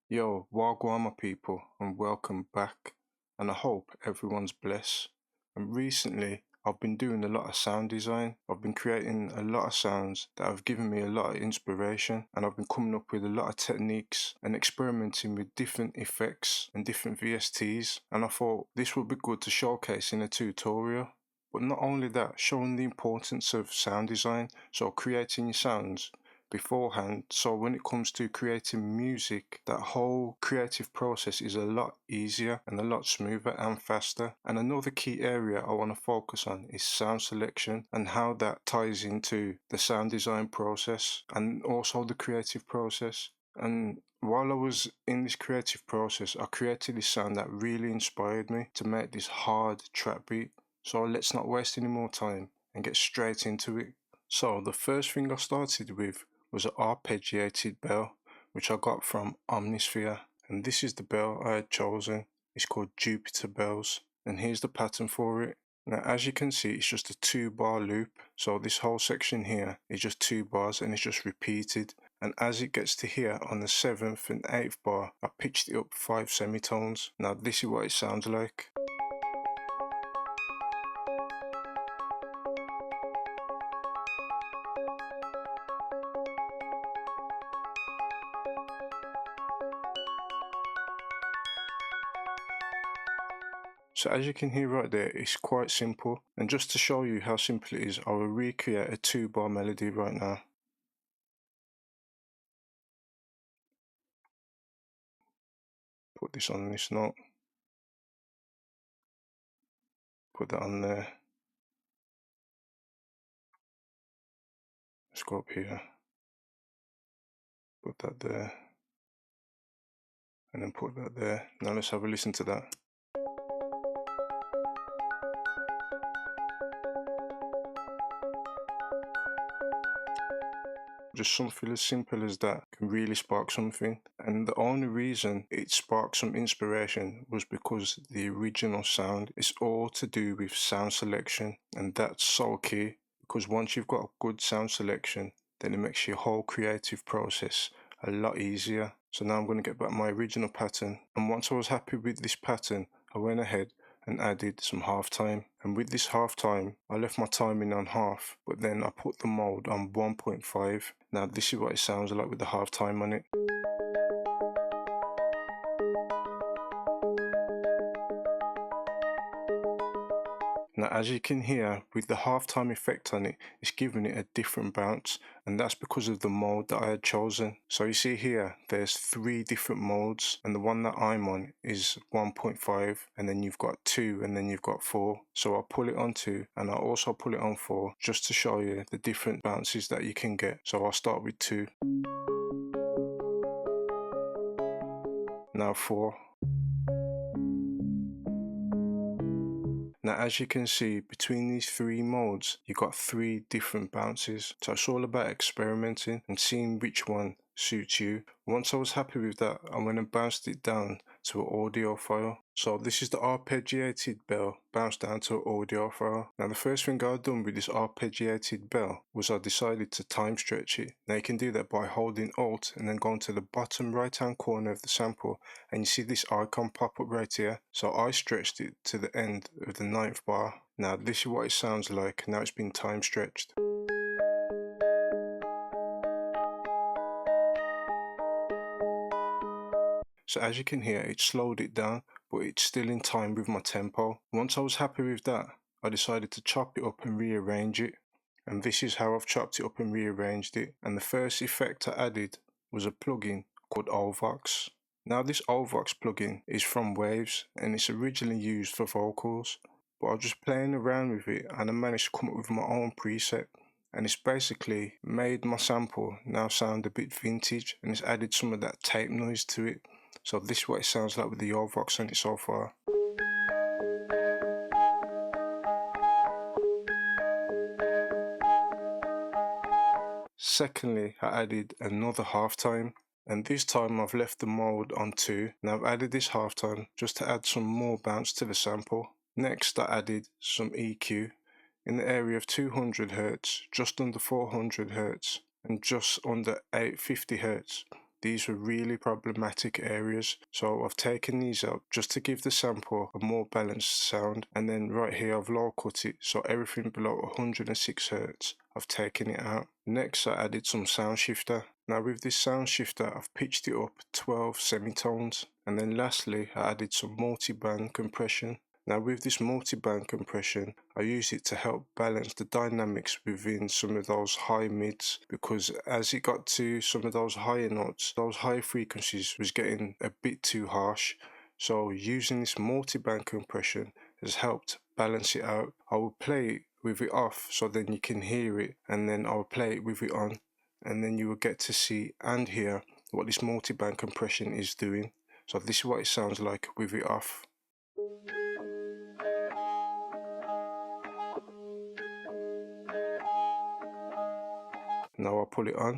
Yo, wagwan my people, and welcome back. And I hope everyone's blessed. And recently, I've been doing a lot of sound design. I've been creating a lot of sounds that have given me a lot of inspiration, and I've been coming up with a lot of techniques and experimenting with different effects and different VSTs. And I thought this would be good to showcase in a tutorial. But not only that, showing the importance of sound design, so creating your sounds beforehand, so when it comes to creating music, that whole creative process is a lot easier and a lot smoother and faster. And another key area I want to focus on is sound selection and how that ties into the sound design process and also the creative process. And while I was in this creative process, I created this sound that really inspired me to make this hard trap beat. So let's not waste any more time and get straight into it. So the first thing I started with was an arpeggiated bell, which I got from Omnisphere, and this is the bell I had chosen. It's called Jupiter Bells, and here's the pattern for it. Now, as you can see, it's just a 2-bar loop, so this whole section here is just 2 bars and it's just repeated. And as it gets to here on the 7th and 8th bar, I pitched it up 5 semitones. Now this is what it sounds like. So as you can hear right there, it's quite simple. And just to show you how simple it is, I will recreate a 2-bar melody right now. Put this on this note. Put that on there. Let's go up here. Put that there. And then put that there. Now let's have a listen to that. Just something as simple as that can really spark something. And the only reason it sparked some inspiration was because the original sound is all to do with sound selection. And that's so key, because once you've got a good sound selection, then it makes your whole creative process a lot easier. So now I'm going to get back my original pattern. And once I was happy with this pattern, I went ahead and added some halftime. And with this halftime, I left my timing on half, but then I put the mode on 1.5. Now this is what it sounds like with the halftime on it. Now as you can hear, with the halftime effect on it, it's giving it a different bounce, and that's because of the mode that I had chosen. So you see here, there's 3 different modes, and the one that I'm on is 1.5, and then you've got 2, and then you've got 4. So I'll pull it on 2, and I'll also pull it on 4, just to show you the different bounces that you can get. So I'll start with 2. Now 4. Now as you can see, between these 3 modes, you got 3 different bounces. So it's all about experimenting and seeing which one suits you. Once I was happy with that, I went and bounced it down to an audio file. So this is the arpeggiated bell bounced down to an audio file. Now the first thing I done with this arpeggiated bell was I decided to time stretch it. Now you can do that by holding Alt and then going to the bottom right hand corner of the sample, and you see this icon pop up right here. So I stretched it to the end of the 9th bar. Now this is what it sounds like now it's been time stretched. So as you can hear, it slowed it down, but it's still in time with my tempo. Once I was happy with that, I decided to chop it up and rearrange it. And this is how I've chopped it up and rearranged it. And the first effect I added was a plugin called Ovox. Now this Ovox plugin is from Waves, and it's originally used for vocals, but I was just playing around with it and I managed to come up with my own preset. And it's basically made my sample now sound a bit vintage, and it's added some of that tape noise to it. So this is what it sounds like with the Ovox on it so far. Secondly, I added another halftime, and this time I've left the mode on 2. Now I've added this halftime just to add some more bounce to the sample. Next I added some EQ in the area of 200 Hz, just under 400 Hz, and just under 850 Hz. these were really problematic areas, so I've taken these out just to give the sample a more balanced sound. And then right here I've low cut it, so everything below 106 Hz I've taken it out. Next I added some sound shifter. Now with this sound shifter I've pitched it up 12 semitones, and then lastly I added some multi-band compression. Now with this multi-band compression, I use it to help balance the dynamics within some of those high mids, because as it got to some of those higher notes, those high frequencies was getting a bit too harsh. So using this multi-band compression has helped balance it out. I will play it with it off so then you can hear it, and then I'll play it with it on, and then you will get to see and hear what this multi-band compression is doing. So this is what it sounds like with it off. Now I'll pull it on.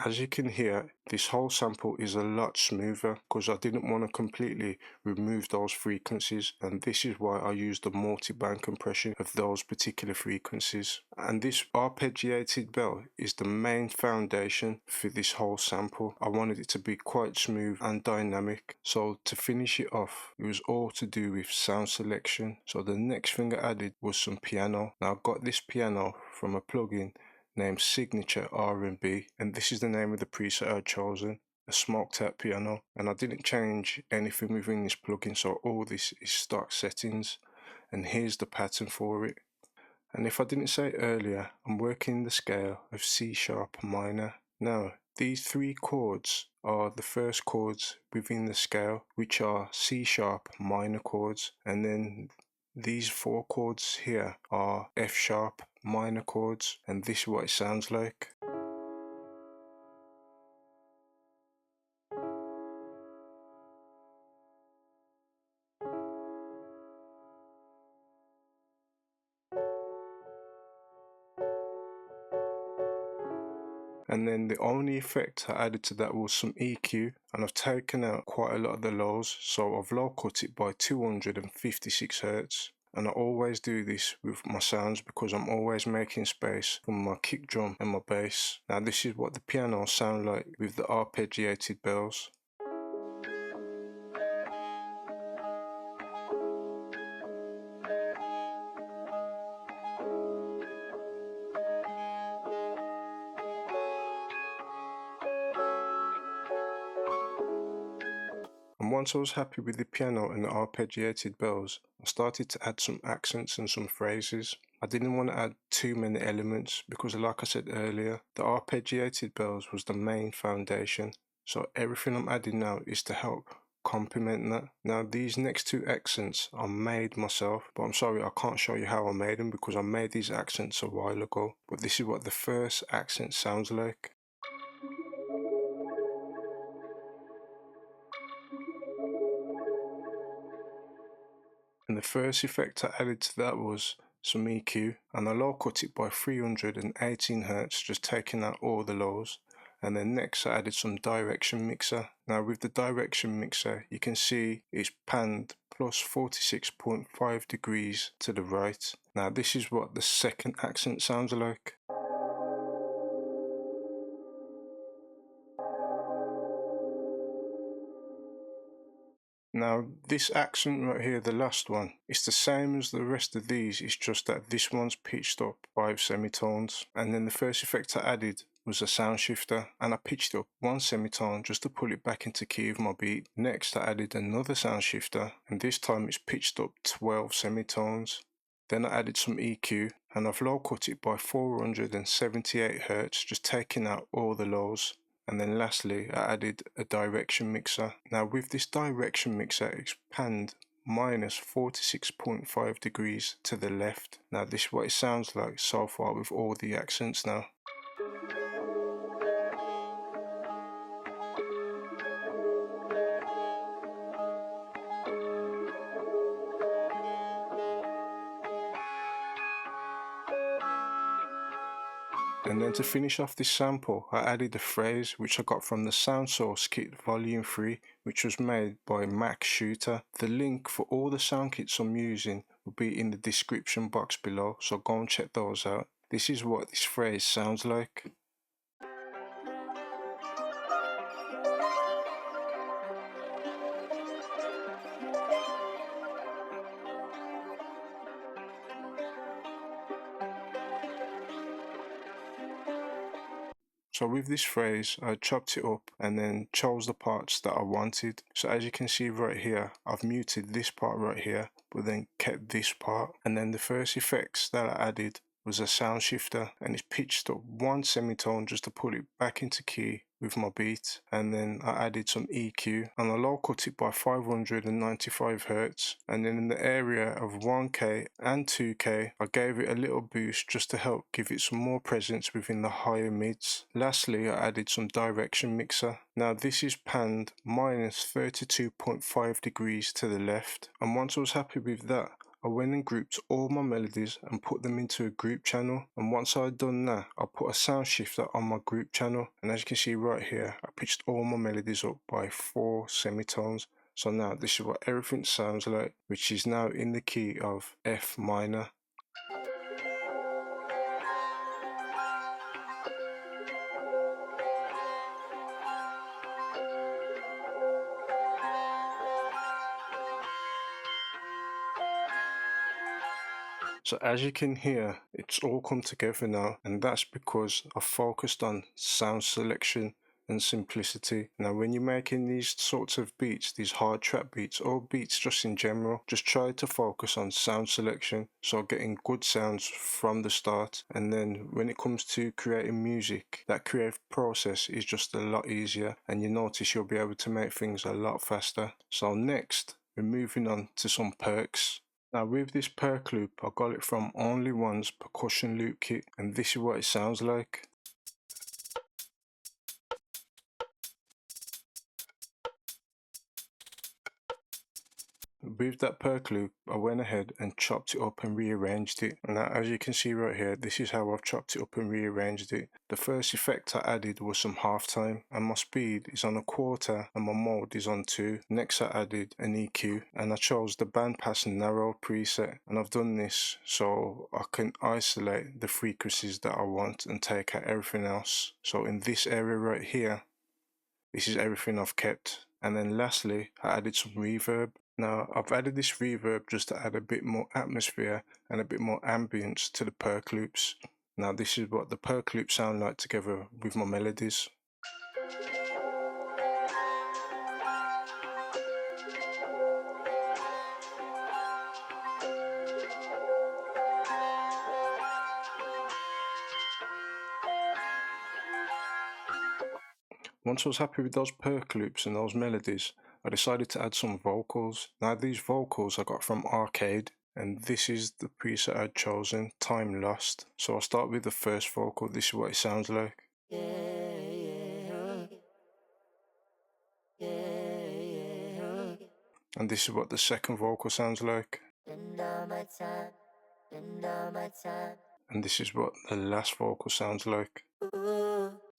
As you can hear, this whole sample is a lot smoother because I didn't want to completely remove those frequencies, and this is why I used the multi-band compression of those particular frequencies. And this arpeggiated bell is the main foundation for this whole sample. I wanted it to be quite smooth and dynamic, so to finish it off, it was all to do with sound selection. So the next thing I added was some piano. Now I got this piano from a plugin named Signature R&B, and this is the name of the preset I'd chosen, a smoked out piano, and I didn't change anything within this plugin, so all this is stock settings, and here's the pattern for it. And if I didn't say earlier, I'm working the scale of C sharp minor. Now these three chords are the first chords within the scale, which are C sharp minor chords, and then these four chords here are F sharp minor chords, and this is what it sounds like. And then the only effect I added to that was some EQ, and I've taken out quite a lot of the lows, so I've low cut it by 256 Hz. And I always do this with my sounds because I'm always making space for my kick drum and my bass. Now this is what the piano sound like with the arpeggiated bells. And once I was happy with the piano and the arpeggiated bells, I started to add some accents and some phrases. I didn't want to add too many elements because, like I said earlier, the arpeggiated bells was the main foundation. So everything I'm adding now is to help complement that. Now these next two accents are made myself, but I'm sorry I can't show you how I made them because I made these accents a while ago. But this is what the first accent sounds like. And the first effect I added to that was some EQ, and I low cut it by 318 Hz, just taking out all the lows. And then next I added some direction mixer. Now with the direction mixer, you can see it's panned plus 46.5 degrees to the right. Now this is what the second accent sounds like. Now this accent right here, the last one, it's the same as the rest of these, it's just that this one's pitched up 5 semitones. And then the first effect I added was a sound shifter, and I pitched up 1 semitone just to pull it back into key of my beat. Next I added another sound shifter, and this time it's pitched up 12 semitones. Then I added some EQ, and I've low cut it by 478 Hz, just taking out all the lows. And then lastly, I added a direction mixer. Now with this direction mixer, it's panned minus 46.5 degrees to the left. Now this is what it sounds like so far with all the accents now. And then to finish off this sample, I added a phrase which I got from the Sound Source Kit Volume 3, which was made by Max Shooter. The link for all the sound kits I'm using will be in the description box below, so go and check those out. This is what this phrase sounds like. So with this phrase, I chopped it up and then chose the parts that I wanted. So as you can see right here, I've muted this part right here, but then kept this part. And then the first effects that I added was a sound shifter, and it's pitched up one semitone just to pull it back into key with my beat. And then I added some EQ and I low cut it by 595 Hz, and then in the area of 1K and 2K I gave it a little boost just to help give it some more presence within the higher mids. Lastly, I added some direction mixer. Now this is panned minus 32.5 degrees to the left, and once I was happy with that, I went and grouped all my melodies and put them into a group channel. And once I had done that, I put a sound shifter on my group channel, and as you can see right here, I pitched all my melodies up by 4 semitones. So now this is what everything sounds like, which is now in the key of F minor. So as you can hear, it's all come together now, and that's because I focused on sound selection and simplicity. Now when you're making these sorts of beats, these hard trap beats or beats just in general, just try to focus on sound selection, so getting good sounds from the start, and then when it comes to creating music, that creative process is just a lot easier, and you notice you'll be able to make things a lot faster. So next, we're moving on to some percs. Now with this perc loop, I got it from Only One's percussion loop kit, and this is what it sounds like. With that perc loop, I went ahead and chopped it up and rearranged it. And now as you can see right here, this is how I've chopped it up and rearranged it. The first effect I added was some halftime, and my speed is on 1/4 and my mode is on 2. Next I added an EQ, and I chose the bandpass narrow preset, and I've done this so I can isolate the frequencies that I want and take out everything else. So in this area right here, this is everything I've kept. And then lastly, I added some reverb. Now I've added this reverb just to add a bit more atmosphere and a bit more ambience to the perc loops. Now this is what the perc loops sound like together with my melodies. Once I was happy with those perc loops and those melodies, I decided to add some vocals. Now these vocals I got from Arcade, and this is the preset I'd chosen, Time Lost. So I'll start with the first vocal. This is what it sounds like. And this is what the second vocal sounds like. And this is what the last vocal sounds like.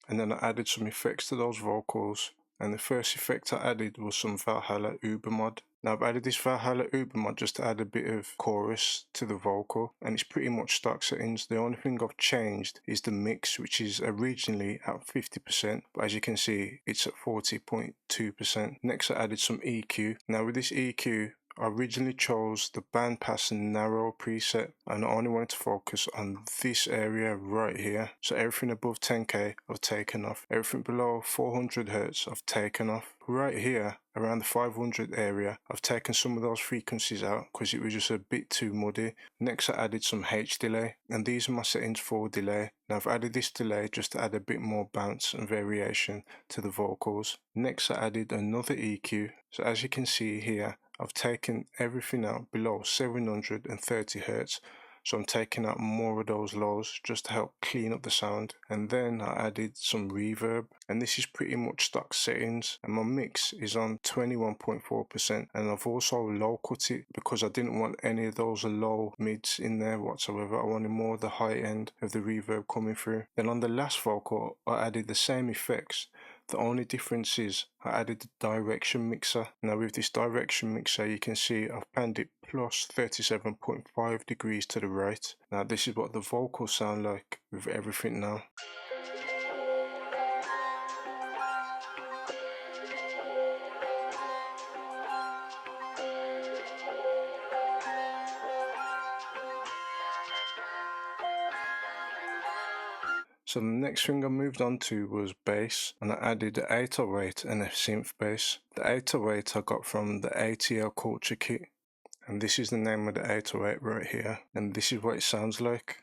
And then I added some effects to those vocals, and the first effect I added was some Valhalla Ubermod. Now I've added this Valhalla Ubermod just to add a bit of chorus to the vocal, and it's pretty much stock settings. The only thing I've changed is the mix, which is originally at 50%, but as you can see it's at 40.2%. Next I added some EQ. Now with this EQ, I originally chose the bandpass narrow preset, and I only wanted to focus on this area right here. So everything above 10k I've taken off, everything below 400 Hz I've taken off. Right here around the 500 area I've taken some of those frequencies out because it was just a bit too muddy. Next I added some H delay, and these are my settings for delay. Now I've added this delay just to add a bit more bounce and variation to the vocals. Next I added another EQ. So as you can see here, I've taken everything out below 730 Hz So I'm taking out more of those lows just to help clean up the sound. And then I added some reverb, and this is pretty much stock settings, and my mix is on 21.4%, and I've also low cut it because I didn't want any of those low mids in there whatsoever. I wanted more of the high end of the reverb coming through. Then on the last vocal I added the same effects. The only difference is I added the direction mixer. Now with this direction mixer you can see I've panned it plus 37.5 degrees to the right. Now this is what the vocals sound like with everything now. So the next thing I moved on to was bass, and I added the 808 and a synth bass. The 808 I got from the ATL Culture kit, and this is the name of the 808 right here, and this is what it sounds like.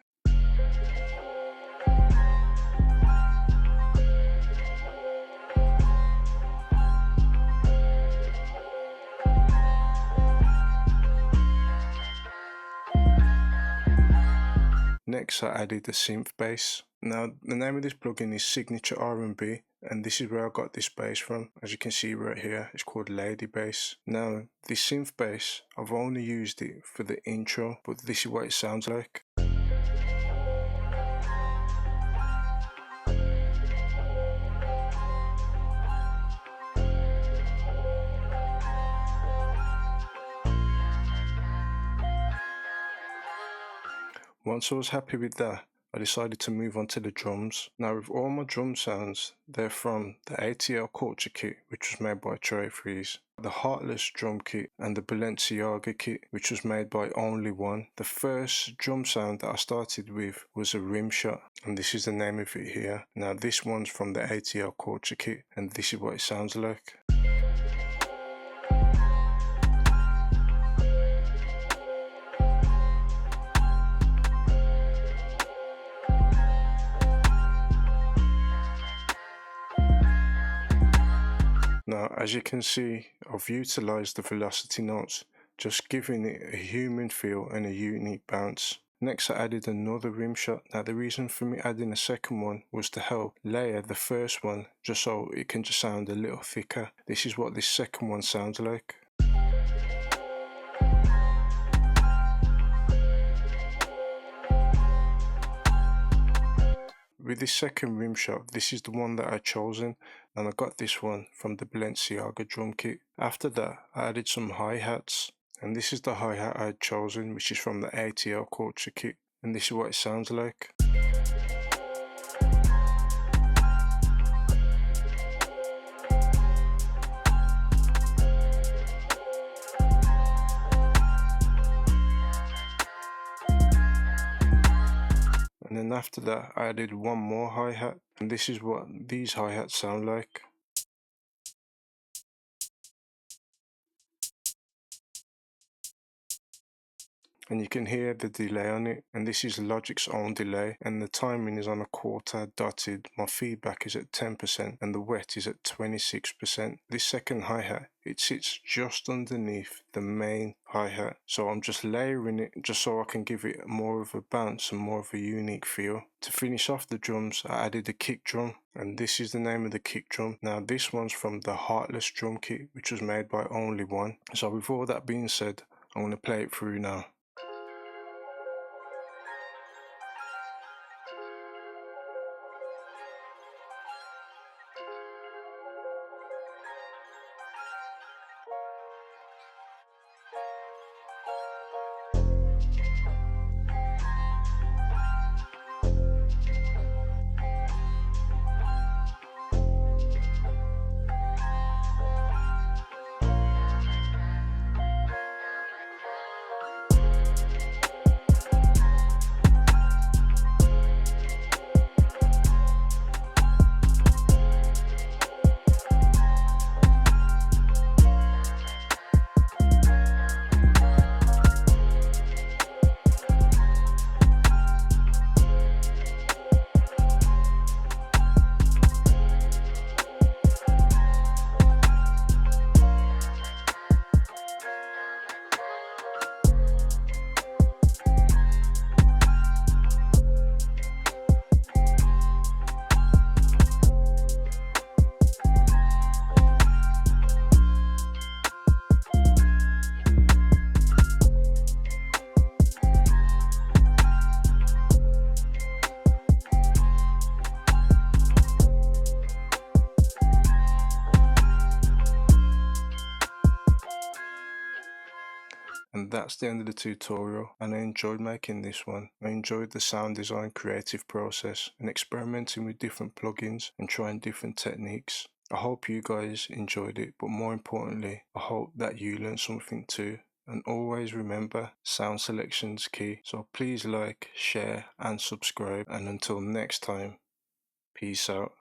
Next I added the synth bass. Now the name of this plugin is Signature R&B, and this is where I got this bass from. As you can see right here, it's called Lady Bass. Now this synth bass, I've only used it for the intro, but this is what it sounds like. Once I was happy with that, I decided to move on to the drums. Now with all my drum sounds, they're from the ATL Culture kit, which was made by Trey Freeze, the Heartless drum kit, and the Balenciaga kit, which was made by Only One. The first drum sound that I started with was a rim shot, and this is the name of it here. Now this one's from the ATL Culture kit, and this is what it sounds like. Now, as you can see, I've utilised the velocity notes, just giving it a human feel and a unique bounce. Next, I added another rim shot. Now, the reason for me adding a second one was to help layer the first one, just so it can just sound a little thicker. This is what this second one sounds like. With this second rim shot, this is the one that I chosen, and I got this one from the Balenciaga drum kit. After that, I added some hi-hats, and this is the hi-hat I had chosen, which is from the ATL Culture kit, and this is what it sounds like. And then after that I added one more hi-hat, and this is what these hi-hats sound like. And you can hear the delay on it, and this is Logic's own delay, and the timing is on a quarter dotted. My feedback is at 10% and the wet is at 26%. This second hi-hat, it sits just underneath the main hi-hat, so I'm just layering it just so I can give it more of a bounce and more of a unique feel. To finish off the drums, I added a kick drum, and this is the name of the kick drum. Now this one's from the Heartless drum kit, which was made by Only One. So with all that being said, I'm going to play it through now. And that's the end of the tutorial, and I enjoyed making this one. I enjoyed the sound design creative process and experimenting with different plugins and trying different techniques. I hope you guys enjoyed it, but more importantly, I hope that you learned something too. And always remember, sound selection's key. So please like, share and subscribe, and until next time, peace out.